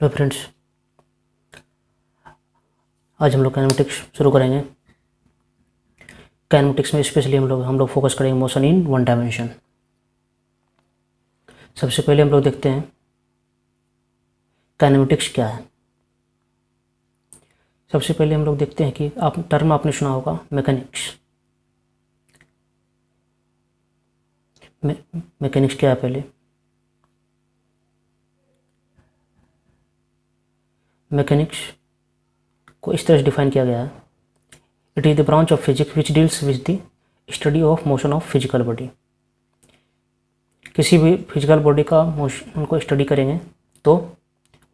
Hello friends, आज हम लोग काइनेमेटिक्स शुरू करेंगे। काइनेमेटिक्स में स्पेशली हम लोग फोकस करेंगे मोशन इन वन डायमेंशन। सबसे पहले हम लोग देखते हैं काइनेमेटिक्स क्या है। सबसे पहले हम लोग देखते हैं कि टर्म आपने सुना होगा मैकेनिक्स। मैकेनिक्स क्या है? पहले मैकेनिक्स को इस तरह से डिफाइन किया गया है, it is the branch of physics which deals with the study of motion of physical body. किसी भी फिजिकल बॉडी का मोशन को स्टडी करेंगे तो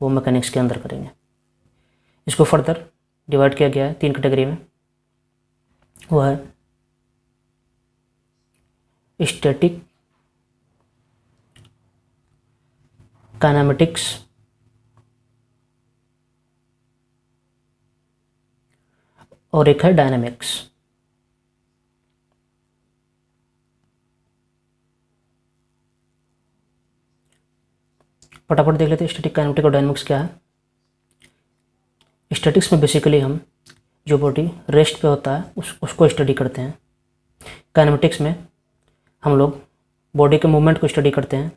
वो मैकेनिक्स के अंदर करेंगे। इसको फर्दर डिवाइड किया गया है 3 कैटेगरी में। वो है स्टैटिक, काइनेमेटिक्स और एक है डायनामिक्स। फटाफट देख लेते हैं स्टैटिक, काइनेमेटिक और डायनामिक्स क्या है। स्टैटिक्स में बेसिकली हम जो बॉडी रेस्ट पे होता है उसको स्टडी करते हैं। काइनेमेटिक्स में हम लोग बॉडी के मूवमेंट को स्टडी करते हैं,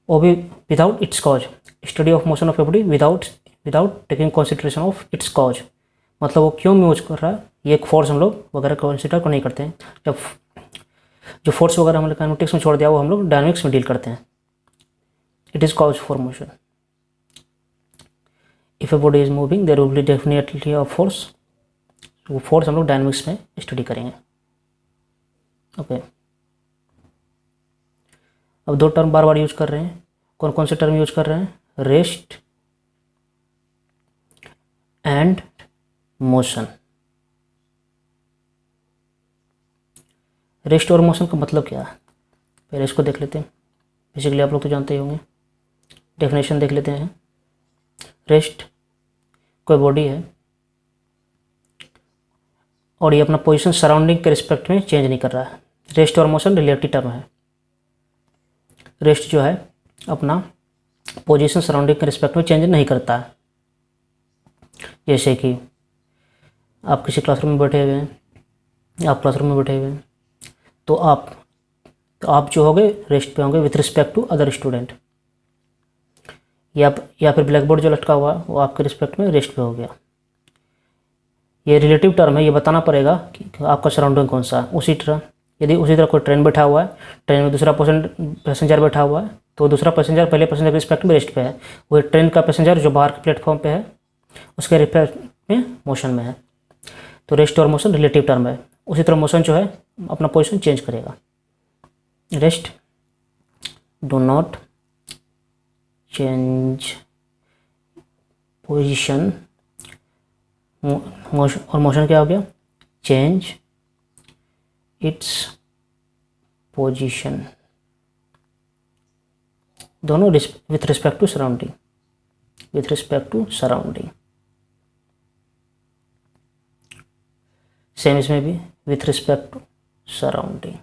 वो भी without its cause. Study of motion of a body without taking consideration of its cause, मतलब वो क्यों मूव कर रहा है, ये एक फोर्स हम लोग वगैरह कंसिडर को नहीं करते हैं। जब जो फोर्स वगैरह हम लोग काइनेमेटिक्स में छोड़ दिया वो हम लोग डायनामिक्स में डील करते हैं। It is cause for motion. If a body is moving there will be definitely a force. वो फोर्स हम लोग डायनामिक्स में स्टडी करेंगे। ओके, अब 2 टर्म बार बार यूज कर रहे हैं। कौन कौन से टर्म यूज कर रहे हैं? Rest and motion. रेस्ट और मोशन का मतलब क्या है, पहले इसको देख लेते हैं। बेसिकली आप लोग तो जानते ही होंगे, डेफिनेशन देख लेते हैं। रेस्ट, कोई बॉडी है और ये अपना पोजीशन सराउंडिंग के रिस्पेक्ट में चेंज नहीं कर रहा है। रेस्ट और मोशन रिलेटिव टर्म है। रेस्ट जो है अपना पोजीशन सराउंडिंग के रिस्पेक्ट में चेंज नहीं करता है। जैसे कि आप किसी क्लासरूम में बैठे हुए हैं, तो आप जो होंगे रेस्ट पे होंगे with respect to other student, या फिर ब्लैक बोर्ड जो लटका हुआ है वो आपके रिस्पेक्ट में रेस्ट पे हो गया। ये रिलेटिव टर्म है, ये बताना पड़ेगा कि आपका सराउंडिंग कौन सा है। उसी तरह कोई ट्रेन बैठा हुआ है, ट्रेन में दूसरा पैसेंजर बैठा हुआ है, तो दूसरा पैसेंजर पहले पैसेंजर के रिस्पेक्ट में रेस्ट पे है। वही ट्रेन का पैसेंजर जो बाहर के प्लेटफॉर्म पे है उसके रिस्पेक्ट में मोशन में है। तो रेस्ट और मोशन रिलेटिव टर्म है। उसी तरह मोशन जो है अपना पोजीशन चेंज करेगा। Rest do not change position, और मोशन क्या हो गया? Change its position. दोनों with respect to surrounding. Same इसमें भी विथ रिस्पेक्ट टू सराउंडिंग।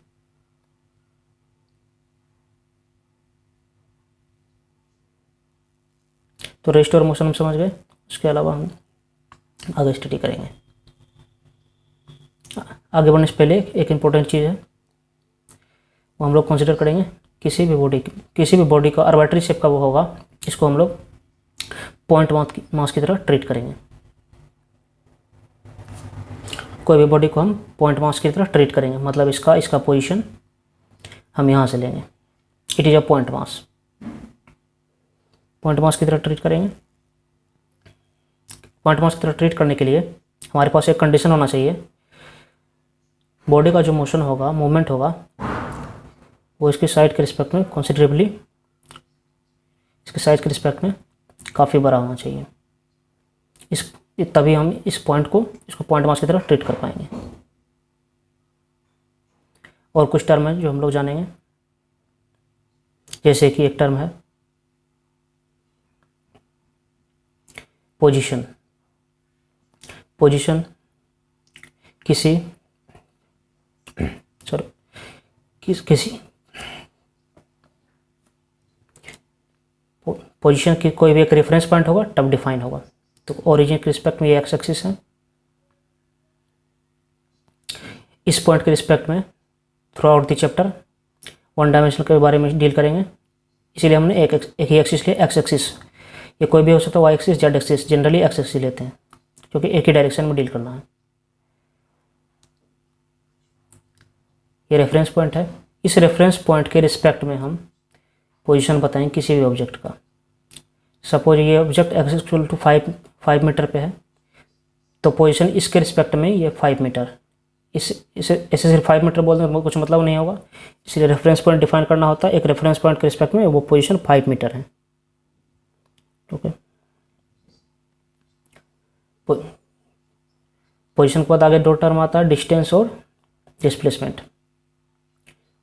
तो रेस्ट और मोशन हम समझ गए। उसके अलावा हम आगे स्टडी करेंगे। आगे बढ़ने से पहले एक इम्पोर्टेंट चीज़ है, वो हम लोग कंसिडर करेंगे। किसी भी बॉडी का आर्बिट्ररी शेप का वो होगा, इसको हम लोग पॉइंट मास की तरह ट्रीट करेंगे। कोई भी बॉडी को हम पॉइंट मास की तरह ट्रीट करेंगे, मतलब इसका पोजीशन हम यहाँ से लेंगे। It is a point mass की तरह ट्रीट करेंगे। पॉइंट मास की तरह ट्रीट करने के लिए हमारे पास एक कंडीशन होना चाहिए। बॉडी का जो मोशन होगा, मूवमेंट होगा, वो इसकी साइड के रिस्पेक्ट में कंसिडरेबली, इसके साइज के रिस्पेक्ट में काफ़ी बड़ा होना चाहिए। तभी हम इसको पॉइंट मास की तरह ट्रीट कर पाएंगे। और कुछ टर्म है जो हम लोग जानेंगे, जैसे कि एक टर्म है पोजीशन। किसी पोजीशन की कोई भी एक रेफरेंस पॉइंट होगा तब डिफाइन होगा। तो ओरिजिन के रिस्पेक्ट में ये एक्स एक्सिस है, इस पॉइंट के रिस्पेक्ट में throughout the chapter one dimension के बारे में डील करेंगे, इसीलिए हमने एक ही एक्सिस लिया एक्स एक्सिस। ये कोई भी हो सकता है, y axis, z axis, generally x axis लेते हैं क्योंकि एक ही डायरेक्शन में डील करना है। ये रेफरेंस पॉइंट है, इस रेफरेंस पॉइंट के रिस्पेक्ट में हम पोजीशन बताएं किसी भी ऑब्जेक्ट का। सपोज ये object x equal to 5 metre पे है, तो पोजीशन इसके रिस्पेक्ट में ये 5 मीटर, इसे ऐसे सिर्फ 5 मीटर बोलने में कुछ मतलब नहीं होगा, इसलिए रेफरेंस पॉइंट डिफाइन करना होता है। एक रेफरेंस पॉइंट के रिस्पेक्ट में वो पोजीशन 5 मीटर है। ओके, पोजीशन के बाद आगे दो टर्म आता है, डिस्टेंस और displacement.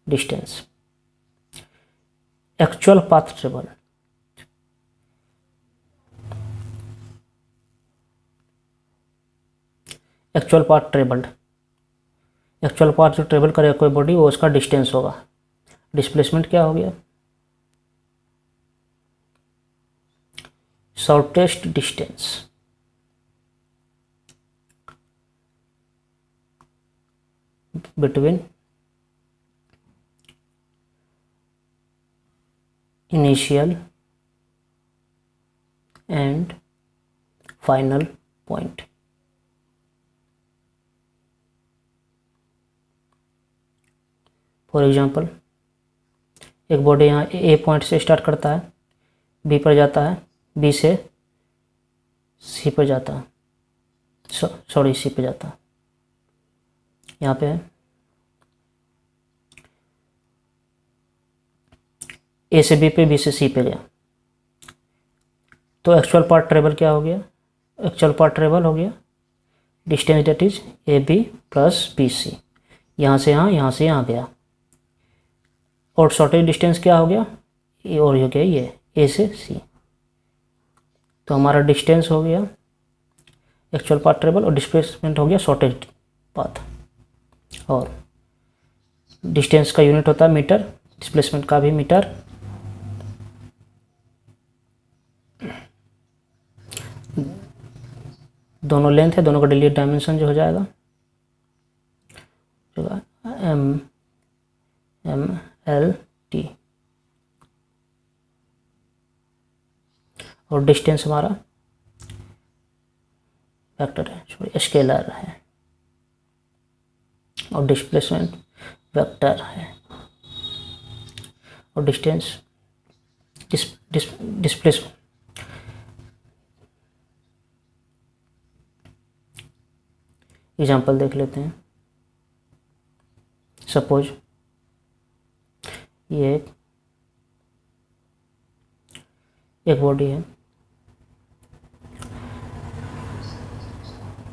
Distance, actual path travel, actual path travelled, actual path जो ट्रेवल करेगा कोई बॉडी वो उसका डिस्टेंस होगा। डिस्प्लेसमेंट क्या हो गया, shortest distance, between initial and final point. For example, एक बॉडी यहाँ ए पॉइंट से स्टार्ट करता है, बी पर जाता है, बी से सी पर जाता है, सॉरी सी पे जाता है, यहाँ पे है ए से बी पे, बी से सी पे गया। तो एक्चुअल पाथ ट्रेवल क्या हो गया, एक्चुअल पाथ ट्रेवल हो गया distance that is A B plus B C, यहाँ से यहाँ से यहाँ गया। और शॉर्टेज डिस्टेंस क्या हो गया, ये और हो गया ये ए से सी। तो हमारा डिस्टेंस हो गया एक्चुअल पाथ ट्रेवल और डिस्प्लेसमेंट हो गया शॉर्टेज पाथ। और डिस्टेंस का यूनिट होता है मीटर, डिस्प्लेसमेंट का भी मीटर। दोनों लेंथ है, दोनों का डेली डायमेंशन जो हो जाएगा एल टी। और डिस्टेंस हमारा वेक्टर है, सॉरी स्केलर है, और डिस्प्लेसमेंट वेक्टर है। और डिस्टेंस डिस्प्लेसमेंट एग्जाम्पल देख लेते हैं। सपोज ये एक बॉडी है,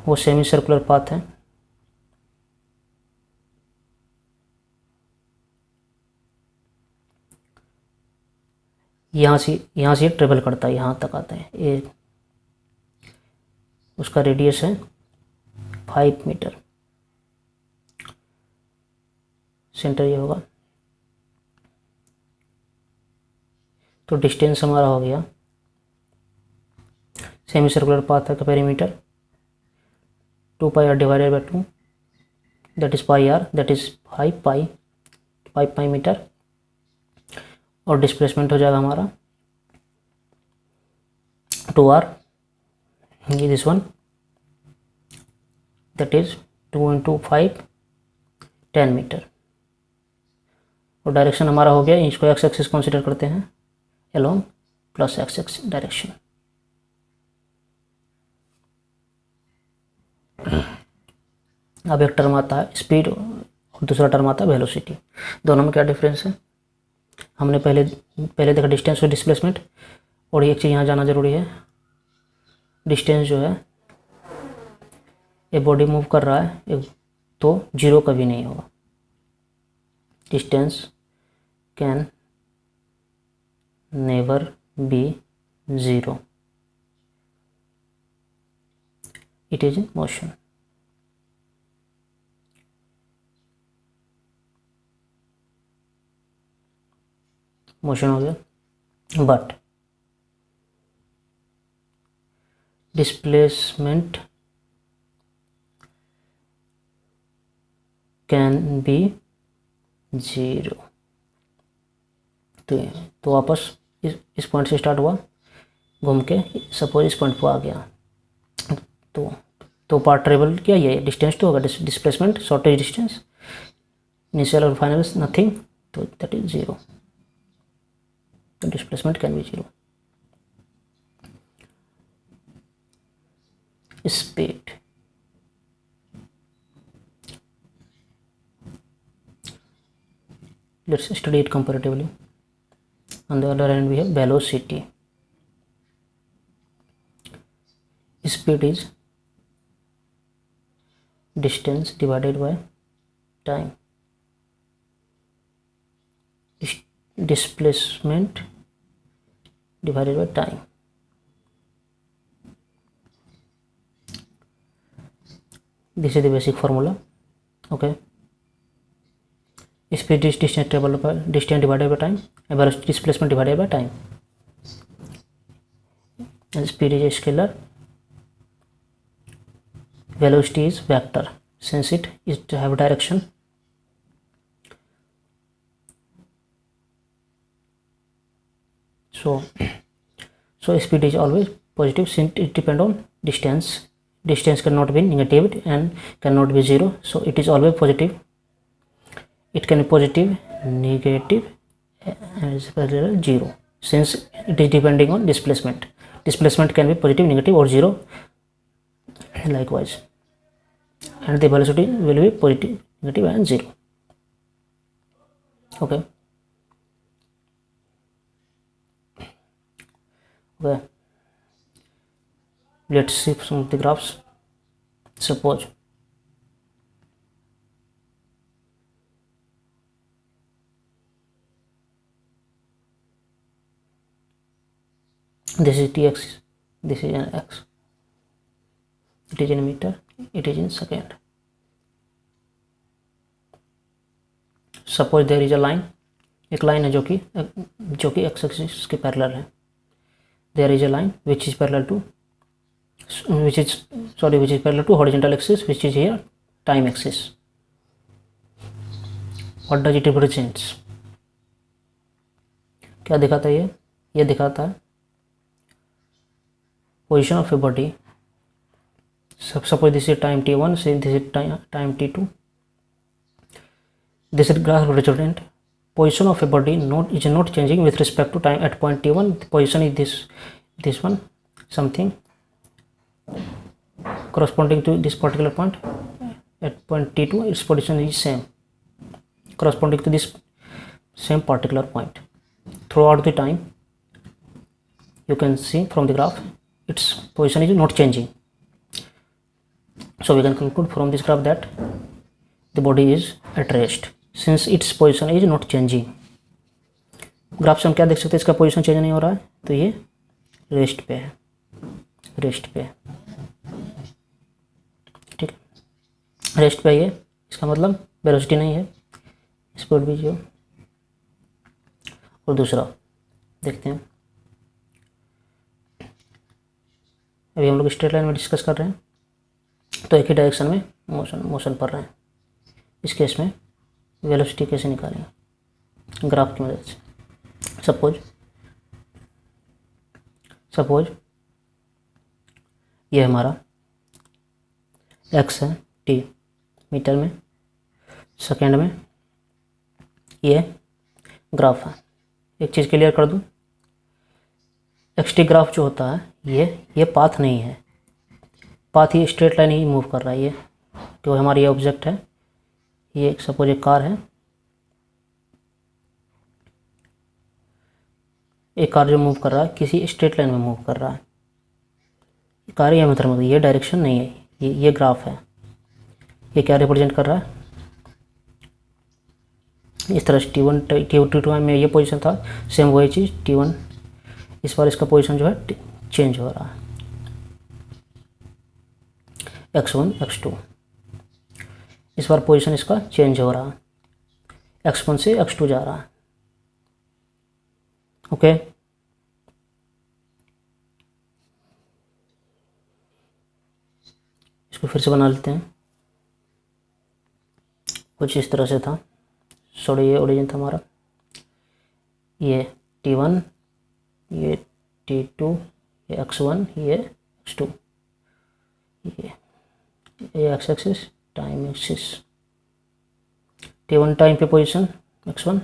वो सेमी सर्कुलर पाथ है, यहाँ से ट्रेवल करता है, यहाँ तक आता है। ये उसका रेडियस है 5 मीटर, सेंटर ये होगा। तो डिस्टेंस हमारा हो गया सेमी सर्कुलर पाथ का perimeter 2 pi r divided by 2, that is pi r, that is 5 pi metre. और डिस्प्लेसमेंट हो जाएगा हमारा 2r, ये this one, that is 2 into 5 10 metre. और डायरेक्शन हमारा हो गया, इसको एक्स एक्सिस कंसिडर करते हैं, along plus x axis direction. अब एक टर्म आता है स्पीड और दूसरा टर्म आता है वेलोसिटी। दोनों में क्या डिफरेंस है, हमने पहले देखा डिस्टेंस और डिस्प्लेसमेंट। और एक चीज़ यहाँ जाना जरूरी है, डिस्टेंस जो है ये बॉडी मूव कर रहा है तो जीरो कभी नहीं होगा। Distance can never be zero, it is in motion. Motion हो गया, बट डिस्प्लेसमेंट कैन बी 0। तो वापस इस पॉइंट से स्टार्ट हुआ, घूम के सपोज इस पॉइंट पर आ गया, तो पार्ट ट्रेवल किया, ये डिस्टेंस तो होगा, डिस्प्लेसमेंट शॉर्टेज डिस्टेंस, इनिशियल और फाइनल नथिंग, तो दैट इज 0, तो displacement can be 0। Speed, let's study it comparatively. On the other hand we have velocity. Speed is distance divided by time. Displacement divided by time. This is the basic formula. Okay. Speed is distance divided by time, and velocity displacement divided by time. And speed is a scalar, velocity is vector since it is to have direction. So speed is always positive since it depends on distance. Distance cannot be negative and cannot be 0, so it is always positive. It can be positive, negative, and is 0 since it is depending on displacement. Displacement can be positive, negative, or 0 likewise, and the velocity will be positive, negative, and 0. Okay. Let's see some of the graphs. Suppose this is t axis, this is an x, it is in meter, it is in second. Suppose there is a line, एक line है जो कि x axis के parallel है. There is a line which is parallel to horizontal axis, which is here time axis. What does it represents? क्या दिखाता है ये दिखाता है position of a body. Suppose this is time t1, say this is time t2. This is graph represent position of a body is not changing with respect to time at point t1. The position is this one, something corresponding to this particular point. At point t2 its position is same, corresponding to this same particular point. Throughout the time you can see from the graph its position is not changing. So we can conclude from this graph that the body is at rest since its position is not changing. Graph से हम क्या देख सकते हैं, इसका position change नहीं हो रहा है, तो ये रेस्ट पे है, रेस्ट पे, ठीक है, रेस्ट पे ये, इसका मतलब वेलोसिटी नहीं है, स्पीड भी जो. और दूसरा देखते हैं, अभी हम लोग स्ट्रेट लाइन में डिस्कस कर रहे हैं, तो एक ही डायरेक्शन में मोशन पड़ रहे हैं. इस केस में वेलोसिटी कैसे निकालेंगे, ग्राफ की मदद से. सपोज ये हमारा x है, t मीटर में, सेकेंड में ये ग्राफ है. एक चीज़ क्लियर कर दूं, xt ग्राफ जो होता है ये पाथ नहीं है, पाथ ये स्ट्रेट लाइन ही मूव कर रहा है. ये जो हमारी ये ऑब्जेक्ट है, ये सपोज एक कार है, एक कार जो मूव कर रहा है किसी स्ट्रेट लाइन में मूव कर रहा है. कार ये मतलब ये डायरेक्शन नहीं है, ये ग्राफ है. ये क्या रिप्रेजेंट कर रहा है, इस तरह से t1 में ये पोजीशन था, सेम वही चीज़ t1, इस बार इसका पोजीशन जो है चेंज हो रहा है, x1 x2, इस बार पोजीशन इसका चेंज हो रहा है, x1 से x2 जा रहा है. ओके. इसको फिर से बना लेते हैं। कुछ इस तरह से था, सॉरी ये ओरिजिन था हमारा, ये T1, ये T2, ये x1, ये x2, ये x axis, time axis, T1 time पे position x1,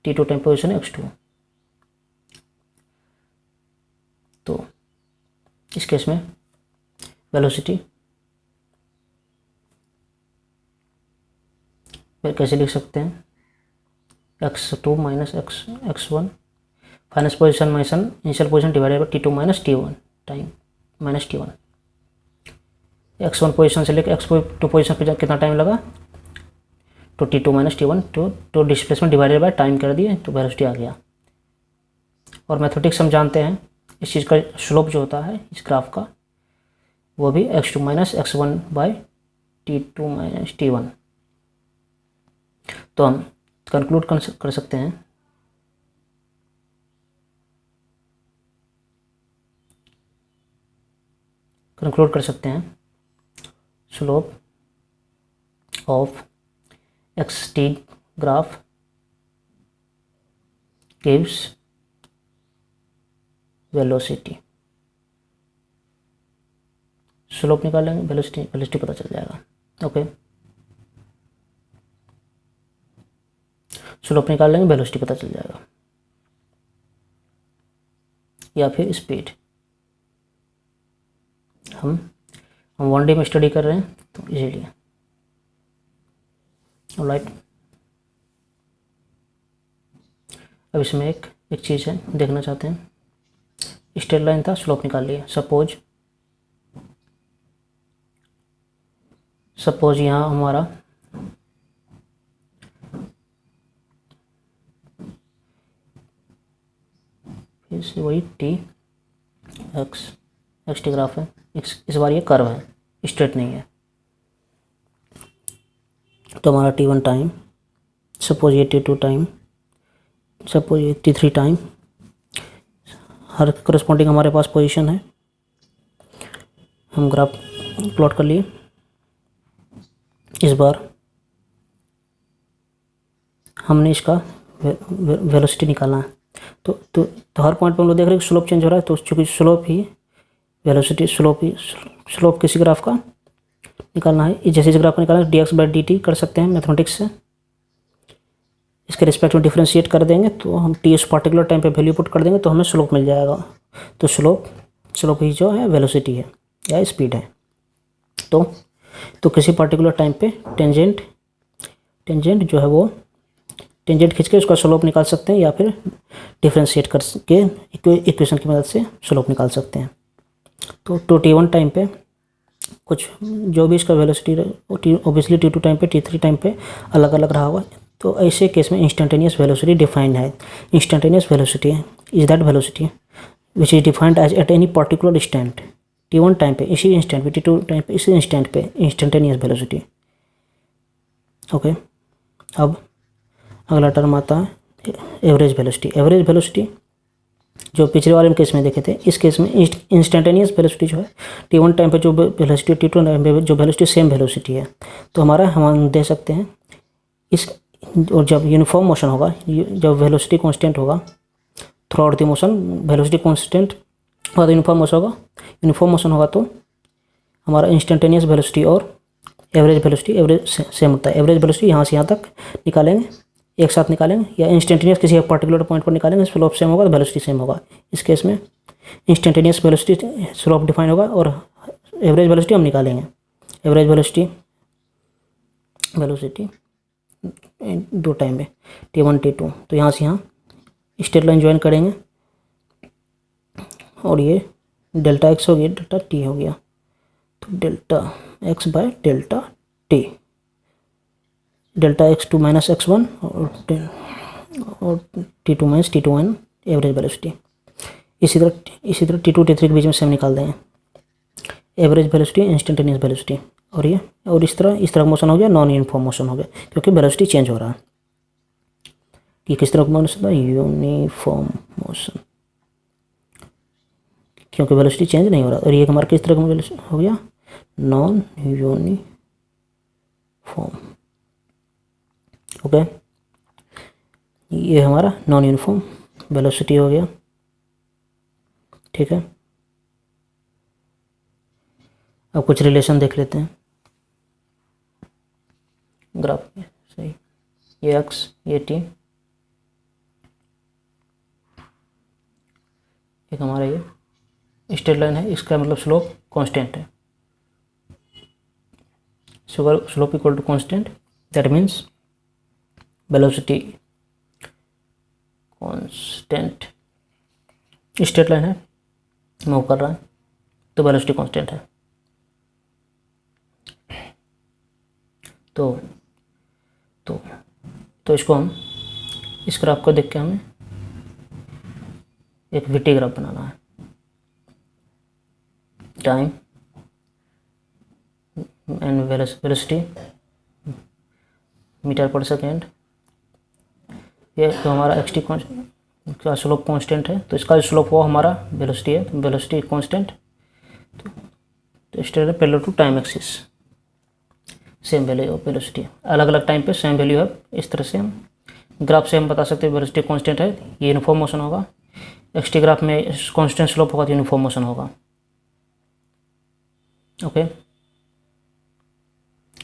T2 time position x2। तो इस केस में वेलोसिटी कैसे लिख सकते हैं, x2 minus x1 final position minus initial position divided by T2 minus T1 time minus T1। x1 position से लेकर x2 पोजीशन पे कितना टाइम लगा, तो T2 माइनस T1 तो डिस्प्लेसमेंट डिवाइडेड बाय टाइम कर दिए तो वेलोसिटी आ गया। और मैथमेटिक्स हम जानते हैं इस चीज़ का स्लोप जो होता है इस ग्राफ का वो भी x2 minus x1 by T2 minus T1। तो हम कंक्लूड कर सकते हैं slope of xt graph gives velocity. Slope निकालेंगे वेलोसिटी पता चल जाएगा। ओके, स्लोप निकाल लेंगे वेलोसिटी पता चल जाएगा, या फिर स्पीड। हम 1D में स्टडी कर रहे हैं तो इसीलिए। ऑलराइट, अब इसमें एक चीज़ है देखना चाहते हैं, स्ट्रेट लाइन था, स्लोप निकाल लिया। सपोज यहाँ हमारा फिर से वही एक्स टी ग्राफ है, इस बार ये कर्व है, स्ट्रेट नहीं है। तो हमारा T1 टाइम, सपोज ये T2 टाइम, सपोज ये T3 टाइम, हर करस्पॉन्डिंग हमारे पास पोजीशन है। हम ग्राफ प्लॉट कर लिए। इस बार हमने इसका वेलोसिटी निकालना है। तो हर पॉइंट पे हम लोग देख रहे हैं कि स्लोप चेंज हो रहा है, तो चूँकि स्लोप ही वेलोसिटी, स्लोप किसी ग्राफ का निकालना है। जैसे इस ग्राफ का निकालना है dx बाई dt कर सकते हैं मैथमेटिक्स से। इसके रिस्पेक्ट में डिफ्रेंशिएट कर देंगे तो हम टी उस पार्टिकुलर टाइम पे वैल्यू पुट कर देंगे तो हमें स्लोप मिल जाएगा। तो स्लोप ही जो है वेलोसिटी है या स्पीड है। तो किसी पार्टिकुलर टाइम पे टेंजेंट जो है वो टेंजेंट खींच के उसका स्लोप निकाल सकते हैं, या फिर डिफ्रेंशिएट करके इक्वेशन की मदद से स्लोप निकाल सकते हैं। तो T1 टाइम पे कुछ जो भी इसका वेलोसिटी ऑब्वियसली T2 टाइम पे, T3 टाइम पे अलग अलग रहा होगा। तो ऐसे केस में इंस्टेंटेनियस वेलोसिटी डिफाइंड है। Instantaneous velocity is that velocity which is defined as at any particular instant. T1 time पे इसी इंस्टेंट पे, T2 टाइम पे इसी इंस्टेंट पे इंस्टेंटेनियस वेलोसिटी। ओके, अब अगला टर्म आता है एवरेज वेलोसिटी। एवरेज वेलोसिटी जो पिछले वाले केस में देखे थे, इस केस में इंस्टेंटेनियस वेलोसिटी जो है T1 टाइम पे जो वेलोसिटी, T2 टाइम पे जो वेलोसिटी सेम वेलोसिटी है। तो हम दे सकते हैं इस, और जब यूनिफॉर्म मोशन होगा, जब वेलोसिटी कांस्टेंट होगा through out the motion, velocity constant होगा तो यूनिफॉर्म मोशन होगा तो हमारा इंस्टेंटेनियस वेलोसिटी और एवरेज वेलोसिटी सेम होता है। एवरेज वेलोसिटी यहाँ से यहाँ तक निकालेंगे, एक साथ निकालेंगे, या इंस्टेंटेनियस किसी एक पर्टिकुलर पॉइंट पर निकालेंगे, स्लोप सेम होगा तो वेलोसिटी सेम होगा। इस केस में इंस्टेंटेनियस वेलोसिटी स्लोप डिफाइन होगा और एवरेज वेलोसिटी हम निकालेंगे। एवरेज वेलोसिटी दो टाइम में T1 T2, तो यहाँ से यहाँ स्ट्रेट लाइन ज्वाइन करेंगे और ये डेल्टा एक्स हो गया, डेल्टा टी हो गया। तो delta x by delta T, delta x2 minus x1 और T2 minus T2 average velocity. इसी तरह T2 T3 के बीच में सेम निकाल देंगे, एवरेज वेलोसिटी, इंस्टेंटेनियस वेलोसिटी। और इस तरह मोशन हो गया, नॉन यूनिफॉर्म मोशन हो गया, क्योंकि वेलोसिटी चेंज हो रहा है। कि किस तरह का मोशन होता है, यूनिफॉर्म मोशन। क्योंकि वेलोसिटी चेंज नहीं हो रहा। और ये हमारा किस तरह का वेलोसिटी हो गया, नॉन यूनिफॉर्म। ओके, ये हमारा नॉन यूनिफॉर्म वेलोसिटी हो गया। ठीक है, अब कुछ रिलेशन देख लेते हैं ग्राफ में। सही, ये एक्स, ये टी, एक हमारा ये स्ट्रेट लाइन है, इसका मतलब स्लोप कांस्टेंट है। Slope equal to constant, that means velocity constant. Straight line है, मूव कर रहा है, तो वेलोसिटी कांस्टेंट है। तो तो तो इसको हम, इस ग्राफ को देख के हमें एक वीटी ग्राफ बनाना है। Time and velocity metre per second. ये तो हमारा एक्स टी का स्लोप कांस्टेंट है, तो इसका स्लोप वो हमारा वेलोसिटी है, तो वेलोसिटी कांस्टेंट। तो straight parallel to time axis, same value of velocity, अलग अलग टाइम पे सेम वैल्यू है। इस तरह से हम ग्राफ से हम बता सकते हैं वेलोसिटी कांस्टेंट है, ये यूनिफॉर्म मोशन होगा। एक्स टी ग्राफ में कांस्टेंट स्लोप होगा तो यूनिफॉर्म मोशन होगा। ओके,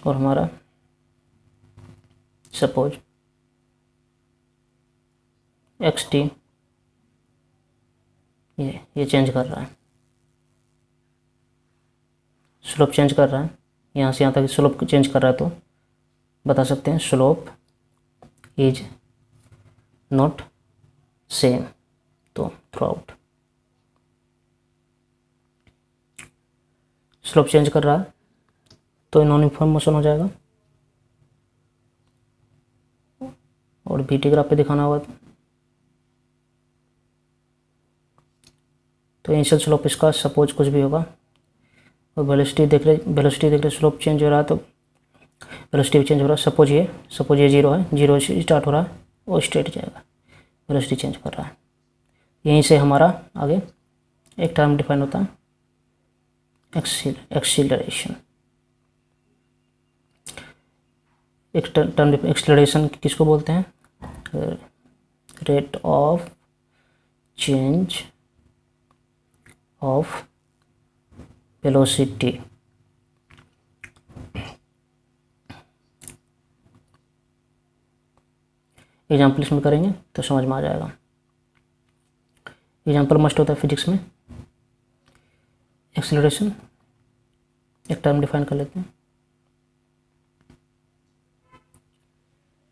और हमारा सपोज एक्स टी ये चेंज कर रहा है, स्लोप चेंज कर रहा है, यहाँ से यहाँ तक स्लोप चेंज कर रहा है, तो बता सकते हैं स्लोप इज नॉट सेम, तो थ्रू आउट स्लोप चेंज कर रहा है तो नॉन यूनिफॉर्म मोशन हो जाएगा। और बीटी ग्राफ पे दिखाना होगा तो इनिशियल स्लोप इसका सपोज कुछ भी होगा, और वेलोसिटी देख रहे स्लोप चेंज हो रहा है तो वेलोसिटी भी चेंज हो रहा है। सपोज ये 0 है, 0 से स्टार्ट हो रहा है और स्ट्रेट जाएगा, वेलोसिटी चेंज कर रहा है। यहीं से हमारा आगे एक टर्म डिफाइन होता है एक्सीलरेशन। एक टर्म एक्सीलरेशन किसको बोलते हैं, rate of change of velocity. Example इसमें करेंगे तो समझ में आ जाएगा। एग्जाम्पल मस्ट होता है फिजिक्स में। एक्सीलरेशन एक टर्म डिफाइन कर लेते हैं,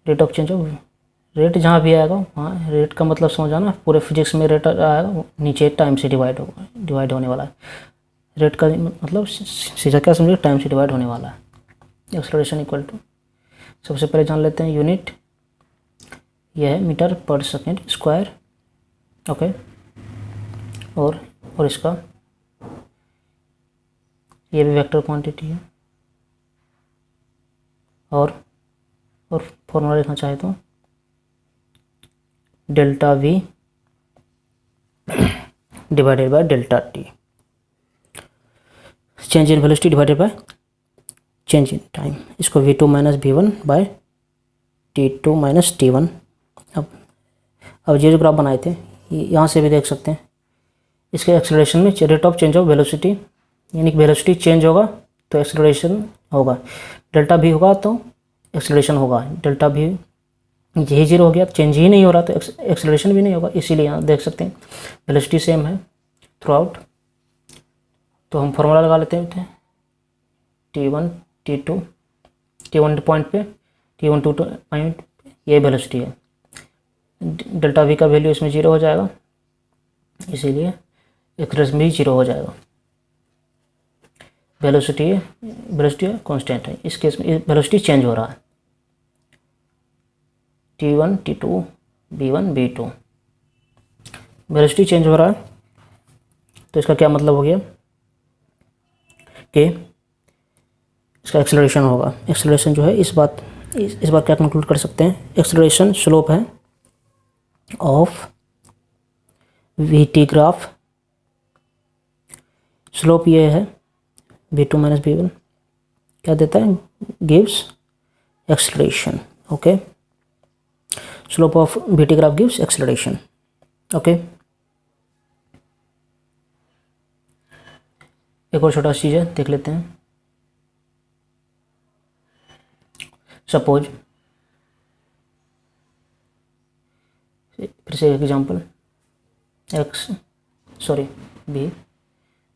rate of change of, rate जहाँ भी आएगा वहाँ रेट का मतलब समझाना, पूरे फिजिक्स में रेट आएगा नीचे टाइम से डिवाइड होने वाला है। रेट का मतलब सीधा क्या समझिए, टाइम से डिवाइड होने वाला है। एक्सीलरेशन इक्वल टू, सबसे पहले जान लेते हैं यूनिट, यह है metre per second square. Okay, और इसका ये भी वेक्टर क्वांटिटी है। और फॉर्मूला लिखना चाहे तो delta we divided by delta T, change in velocity divided by change in time. इसको v2 minus v1 bye t2 minus t1। अब ये जो ग्राफ बनाए थे यहाँ से भी देख सकते हैं, इसके एक्सेलरेशन में rate of change of velocity, यानी कि वेलोसिटी चेंज होगा तो एक्सेलरेशन होगा, डेल्टा भी होगा तो एक्सेलरेशन होगा। डेल्टा भी यही 0 हो गया तो चेंज ही नहीं हो रहा तो एक्सेलरेशन भी नहीं होगा। इसीलिए यहाँ देख सकते हैं वेलोसिटी सेम है थ्रू आउट। तो हम फॉर्मूला लगा लेते हैं T1 T2, T1 पॉइंट पे, T1 2 पॉइंट पे ये वेलोसिटी है। डेल्टा वी का वैल्यू इसमें 0 हो जाएगा, इसीलिए एक्सेलरेशन भी 0 हो जाएगा। वेलोसिटी कांस्टेंट है, इस केस में वेलोसिटी चेंज हो रहा है। T1 T2 B1 B2 velocity change हो रहा है, तो इसका क्या मतलब हो गया कि इसका एक्सेलरेशन होगा। एक्सेलरेशन जो है इस बार क्या कंक्लूड कर सकते हैं, एक्सेलरेशन स्लोप है ऑफ वीटी ग्राफ स्लोप ये है v2 माइनस v1 क्या देता है, gives acceleration. Okay, slope of vt graph gives acceleration. Okay, एक और छोटा सा चीज़ है, देख लेते हैं। सपोज, फिर से एक example, x sorry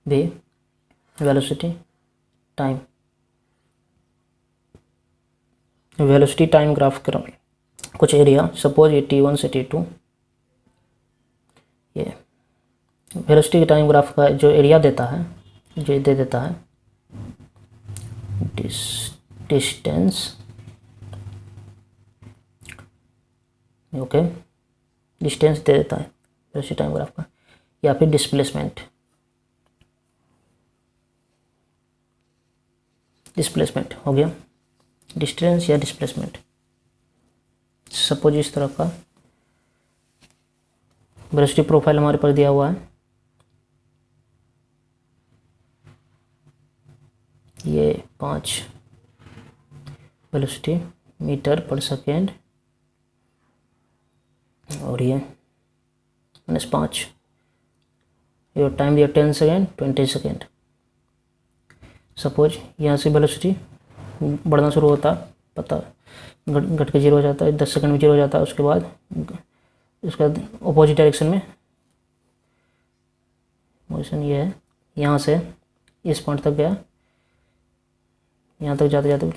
v velocity time, velocity time graph करो कुछ एरिया, सपोज ये t1 से t2, ये वेलोसिटी टाइम ग्राफ का जो एरिया देता है, जो दे देता है डिस्टेंस, ओके, डिस्टेंस दे देता है वेलोसिटी टाइम ग्राफ का, या फिर डिस्प्लेसमेंट, डिस्प्लेसमेंट हो गया, डिस्टेंस या डिस्प्लेसमेंट। सपोज इस तरह का वेलोसिटी प्रोफाइल हमारे पास दिया हुआ है, ये 5 वेलोसिटी मीटर पर सेकेंड, और ये -5, ये टाइम दिया 10 सेकेंड 20 सेकेंड। सपोज यहाँ से वेलोसिटी बढ़ना शुरू होता है, पता घट के 0 हो जाता है, 10 सेकंड में 0 हो जाता है, उसके बाद उसका अपोजिट डायरेक्शन में मोशन ये है, यहाँ से इस पॉइंट तक गया, यहाँ तक जाते जाते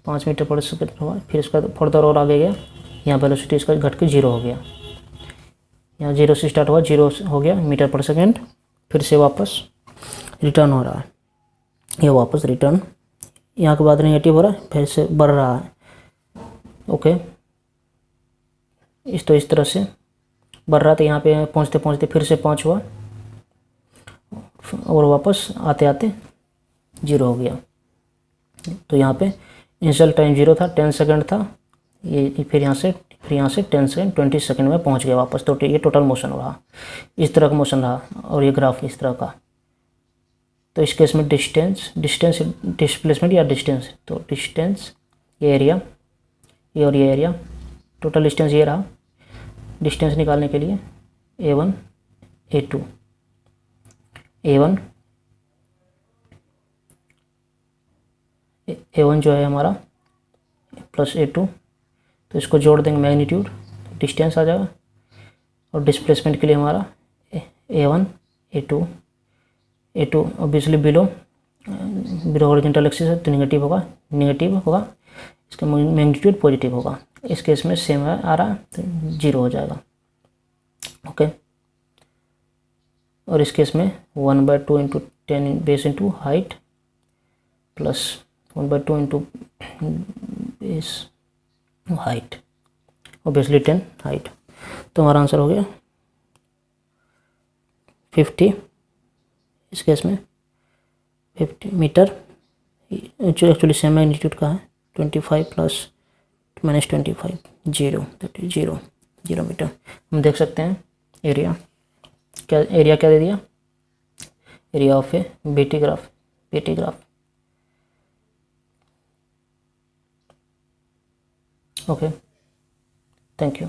5 मीटर पर सेकंड हुआ, फिर इसका फर्दर और आगे गया, यहाँ वेलोसिटी इसका घट के 0 हो गया, यहाँ 0 से स्टार्ट हुआ 0 हो गया मीटर पर सेकंड, फिर से वापस रिटर्न हो रहा है, ये वापस रिटर्न, यहाँ के बाद नेगेटिव हो रहा है, फिर से बढ़ रहा है। ओके, इस तरह से बढ़ रहा था, यहाँ पे पहुँचते पहुँचते फिर से 5 हुआ, और वापस आते आते 0 हो गया। तो यहाँ पे इनिशियल टाइम 0 था, 10 सेकंड था, ये फिर यहाँ से 10 सेकंड 20 सेकंड में पहुँच गया वापस। तो ये टोटल मोशन रहा, इस तरह का मोशन रहा, और ये ग्राफ इस तरह का। तो इस केस में डिस्टेंस डिस्प्लेसमेंट या डिस्टेंस, तो डिस्टेंस ये एरिया, ये और ये एरिया, टोटल डिस्टेंस ये रहा। डिस्टेंस निकालने के लिए A1 A2, A1 जो है हमारा प्लस A2, तो इसको जोड़ देंगे मैग्नीट्यूड, डिस्टेंस आ जाएगा। और डिस्प्लेसमेंट के लिए हमारा A1 A2 obviously below horizontal axis है, तो नेगेटिव होगा, इसका मैग्नीट्यूड पॉजिटिव होगा। इस केस में सेम आ रहा है, तो 0 हो जाएगा। ओके, और इस केस में 1/2 into 10 base into height plus 1/2 into base height, obviously 10 height. तो हमारा आंसर हो गया 50, इस केस में 50 मीटर, जो एक्चुअली सेम मैग्नीट्यूड का है, 25 प्लस -25 0 मीटर। हम देख सकते हैं एरिया क्या दे दिया, area of A BT graph. Okay, thank you.